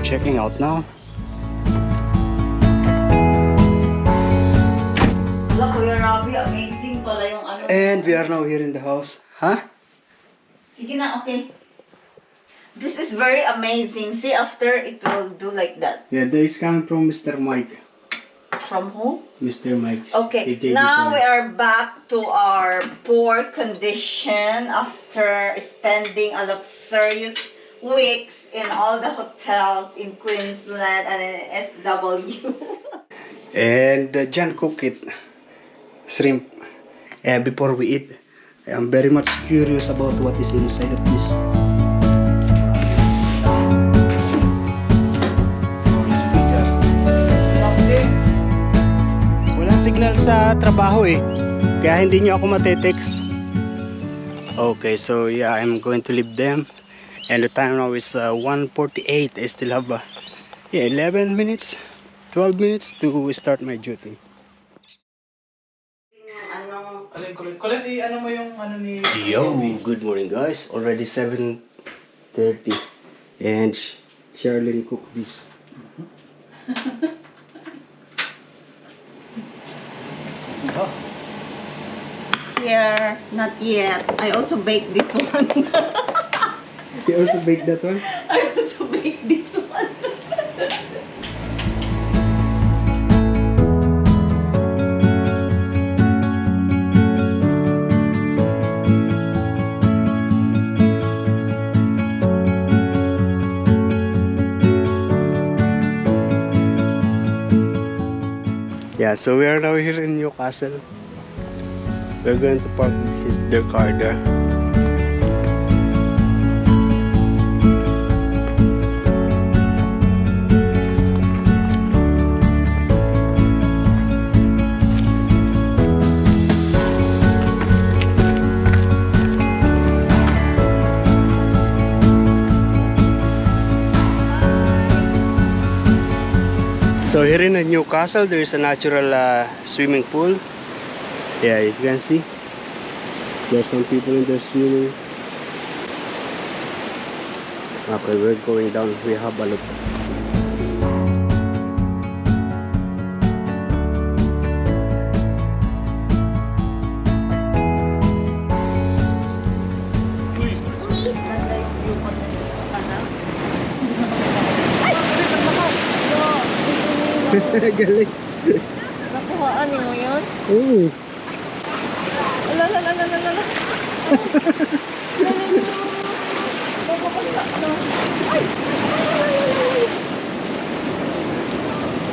checking out now. Wala, Kuya Robbie, amazing pala yung ano. And we are now here in the house. Huh? Sige na, okay. This is very amazing. See, after it will do like that. Yeah, that is coming from Mr. Mike. From who? Mr. Mike. Okay, now we are back to our poor condition after spending a luxurious weeks in all the hotels in Queensland and in SW. And Jan cook it. Shrimp. Before we eat. I'm very much curious about what is inside of this. Signal sa trabaho eh, kaya hindi nyo ako matetext. Okay, so yeah, I'm going to leave them, and the time now is 1:48. I still have 11 minutes, 12 minutes to start my duty. Yo, good morning guys, already 7:30 and Sharlene cooked this. Oh. Here, not yet. I also baked this one. You also baked that one? I also baked this one. Yeah, so we are now here in Newcastle. We're going to park their car there. So here in Newcastle, there is a natural swimming pool. Yeah, as you can see, there are some people in there swimming. Okay, we're going down. We have a look. Galing. Nakuhaan mo yun? Oo. Ala.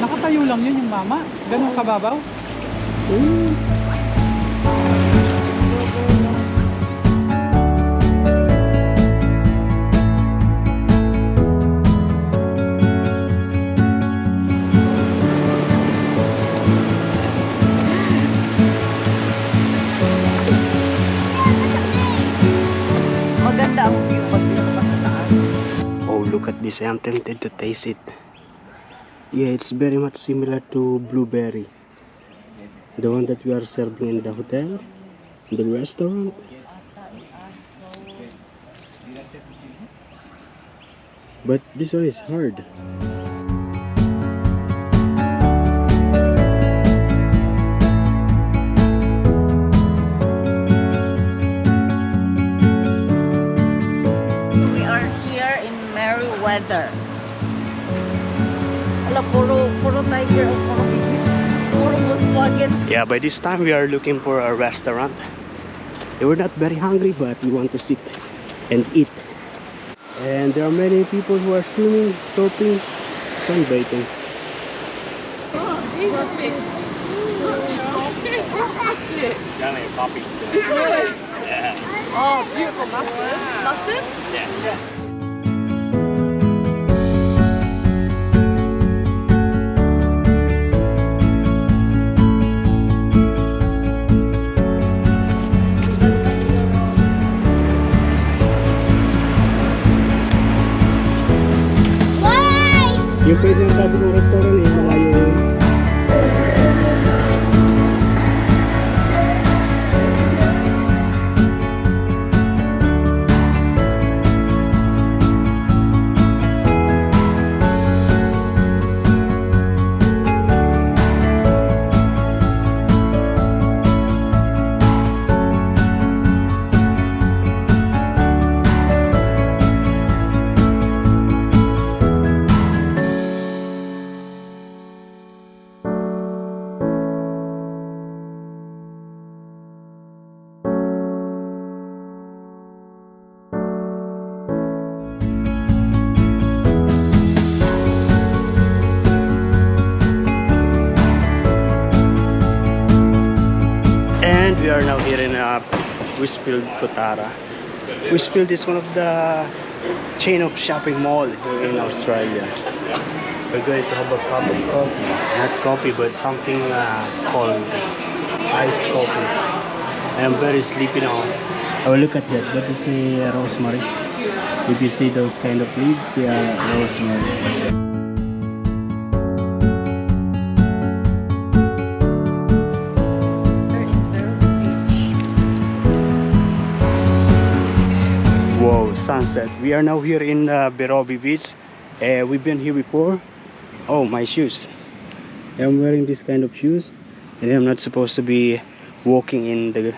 Nakatayo lang yun yung mama. Ganun kababaw. Maganda ang view pag pinapakataan. Oh, look at this. I'm tempted to taste it. Yeah, it's very much similar to blueberry. The one that we are serving in the hotel, in the restaurant. But this one is hard. We are here in Merewether. Ala, puro Tiger o puro Volkswagen. Yeah, by this time we are looking for a restaurant. We're not very hungry, but we want to sit and eat. And there are many people who are swimming, surfing, sunbathing. Puppies. Yeah. Oh, beautiful mustard. Mustard? Yeah. Yung pwede yung sabi ng restaurant eh, malayo yun. And we are now here in Westfield, Kotara. Westfield is one of the chain of shopping mall here in Australia. We're going to have a cup of coffee. Not coffee, but something called iced coffee. I'm very sleepy now. Oh, look at that. That is a rosemary. If you see those kind of leaves, they are rosemary. Wow, sunset. We are now here in Birubi Beach. We've been here before. Oh, my shoes. I'm wearing this kind of shoes, and I'm not supposed to be walking in the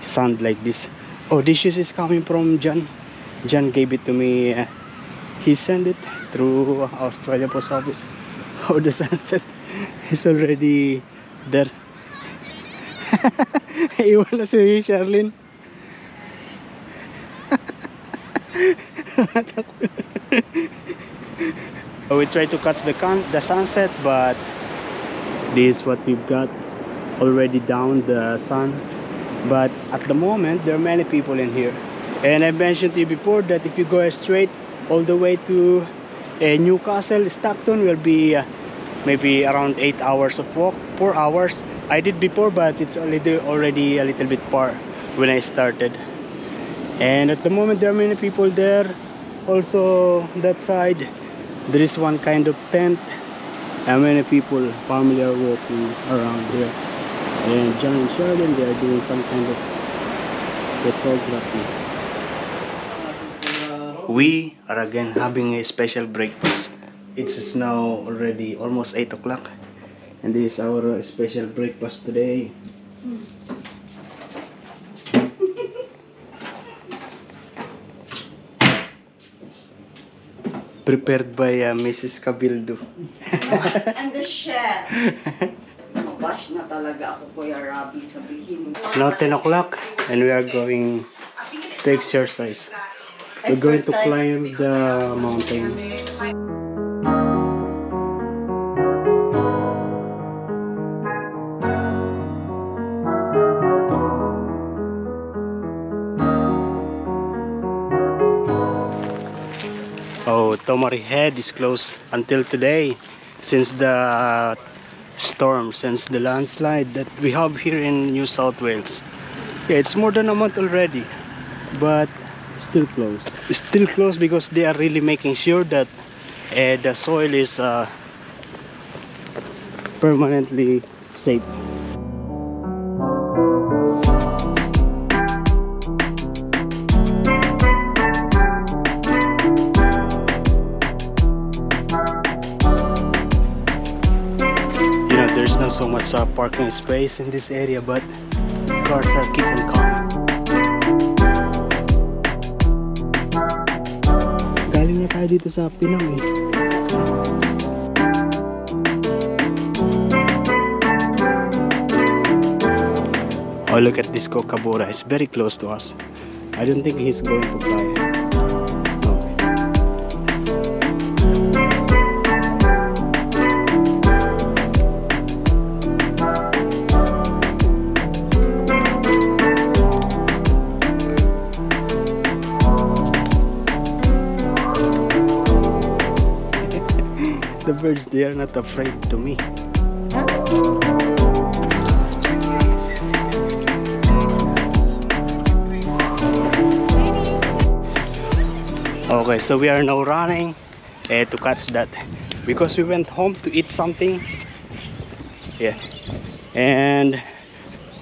sand like this. Oh, this shoes is coming from John. John gave it to me. He sent it through Australia Post Office. Oh, the sunset is already there. Iwan na si Sharlene. We try to catch the sunset, but this is what we've got already down the sun. But at the moment there are many people in here, and I mentioned to you before that if you go straight all the way to Newcastle, Stockton will be maybe around 8 hours of walk, 4 hours. I did before, but it's already a little bit far when I started. And at the moment there are many people there. Also that side there is one kind of tent, and many people, family are walking around here. And John and Sharlene, they are doing some kind of photography. We are again having a special breakfast. It's now already almost 8 o'clock, and this is our special breakfast today. Prepared by Mrs. Cabildo. And the chef. Mabash na talaga ako, Kuya Robbie, sabihin mo. Now 10 o'clock, and we are going to exercise. We're going to climb the mountain. Oh, Tomari Head is closed until today, since the storm, since the landslide that we have here in New South Wales. Yeah, it's more than a month already, but still closed. Still closed because they are really making sure that the soil is permanently safe. There's not so much parking space in this area, but cars are keep on coming. Galing na tayo dito sa Pinang eh. Oh, look at this Kookaburra. It's very close to us. I don't think he's going to fly. The birds, they are not afraid to me. Okay, so we are now running to catch that, because we went home to eat something. Yeah, and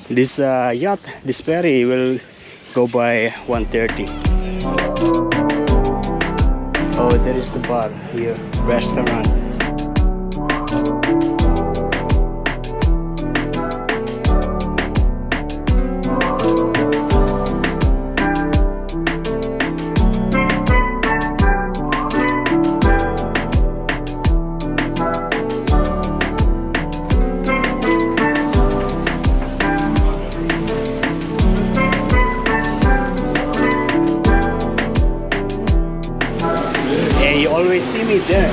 this yacht, this ferry will go by 1:30. Oh, there is a bar here, restaurant. You always see me there.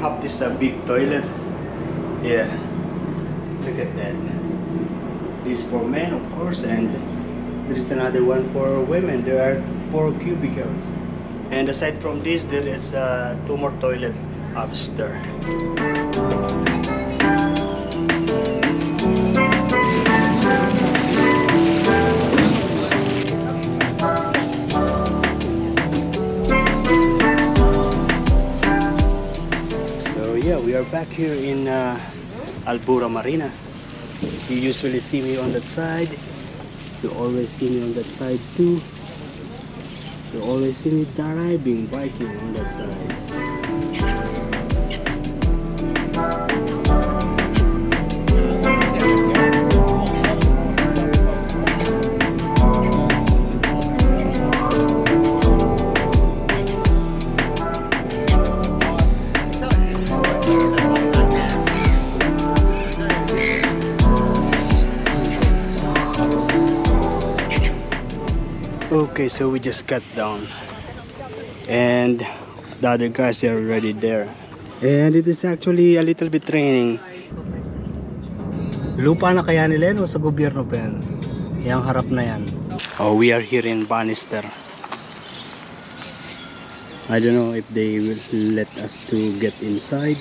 have this big toilet. Yeah, look at that. This for men, of course, and there is another one for women. There are 4 cubicles, and aside from this, there is 2 more toilet upstairs. Yeah, we are back here in Albura Marina. You usually see me on that side. You always see me on that side too. You always see me driving, biking on that side. Okay, so we just got down and the other guys are already there, and it is actually a little bit raining. Lupa na kaya nila yan o sa gobyerno pa yan? Yang harap na yan. Oh, we are here in Bannister. I don't know if they will let us to get inside,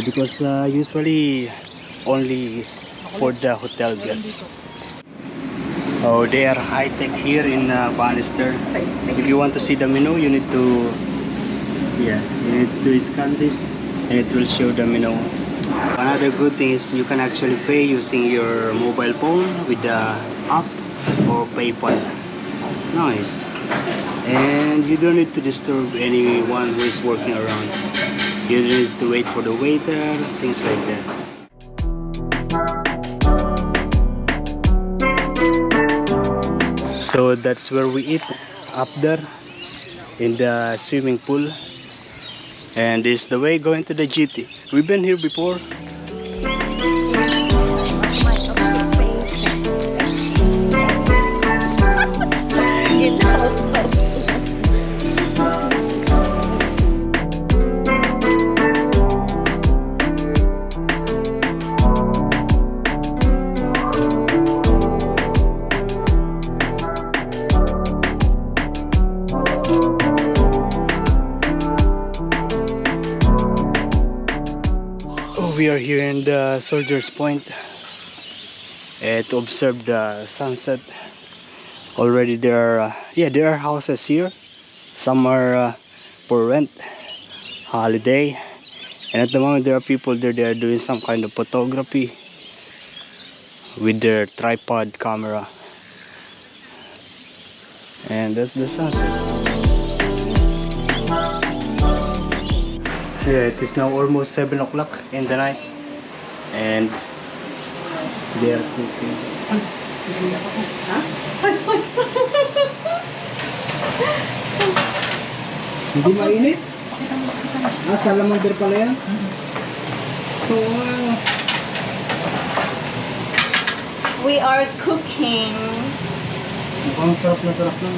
because usually only for the hotel guests. Oh, they are high-tech here in Bannister. If you want to see the menu, you need to scan this and it will show the menu. Another good thing is you can actually pay using your mobile phone with the app or PayPal. Nice. And you don't need to disturb anyone who is working around. You don't need to wait for the waiter, things like that. So that's where we eat, up there in the swimming pool, and this is the way going to the GT. We've been here before. We are here in the Soldiers Point to observe the sunset. Already there are houses here. Some are for rent, holiday, and at the moment there are people there. They are doing some kind of photography with their tripod camera, and that's the sunset. Yeah, it is now almost 7 o'clock in the night, and they are cooking. Hindi mainit? Salamander pala yan? Wow. We are cooking. Mukhang sarap na sarap na.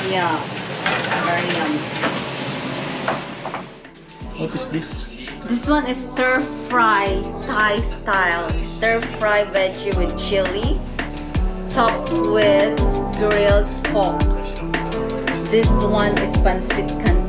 Yeah, very yummy. What is this? This one is stir fry Thai style. Stir fry veggie with chili, topped with grilled pork. This one is pancit canton.